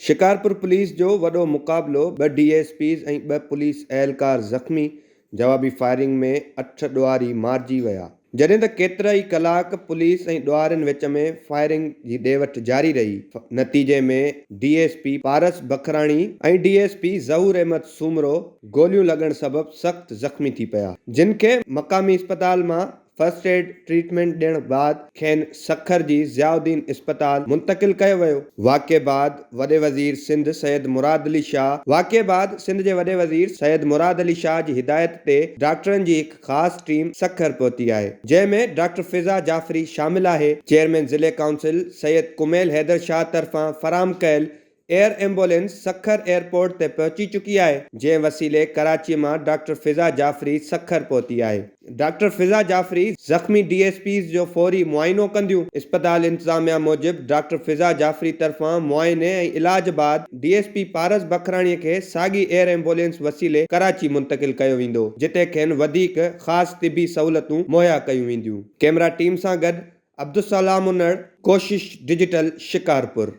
Shikarpur police जो वॾो मुक़ाबिलो 2 DSPs ऐं 2 पुलिस एहलकार ज़ख़्मी। जवाबी फायरिंग में 8 ॾुआरी मारिजी विया। जॾहिं त केतिरा ई कलाक पुलिस ऐं ॾुआरनि विच में फायरिंग जी ॾे वठि जारी रही। नतीजे में DSP पारस बखराणी ऐं DSP ज़हूर अहमद सूमरो गोलियूं लॻण सबबि सख़्त ज़ख़्मी थी पिया, जिन खे मक़ामी अस्पताल मां फर्स्ट एड ट्रीटमेंट ॾियण बाद खेनि सखर जी ज़ियाउद्दीन अस्पताल मुंतक़िल कयो वियो। वाक़े बाद वॾे वज़ीर सिंध सैयद मुराद अली शाह जी हिदायत ते डॉक्टरनि जी हिकु ख़ासि टीम सखर पहुती आहे, जंहिंमें डॉक्टर फिज़ा जाफ़री शामिल आहे। चेयरमैन ज़िले काउंसिल सैयद कुमैल हैदर शाह तरफ़ां फराहम कयल एयर एम्बुलेंस सखर एयरपोर्ट ते पहुची चुकी आहे, जंहिं वसीले कराची मां डॉक्टर फिज़ा जाफ़री सखर पहुती आहे। डॉक्टर फिज़ा जाफ़री ज़ख़्मी DSPs जो फौरी मुआइनो कंदियूं। अस्पताल इंतज़ामिया मूजिब डॉक्टर फिज़ा जाफ़री तरफ़ां मुआइने ऐं इलाज बाद DSP पारस बखराणीअ खे साॻी एयर एम्बुलेंस वसीले कराची मुंतक़िल कयो वेंदो, जिते खेनि वधीक ख़ासि तिबी सहूलतूं मुहैया कयूं वेंदियूं। कैमरा टीम सां गॾु अब्दुल सलाम उन्नड़, कोशिश डिजिटल, शिकारपुर।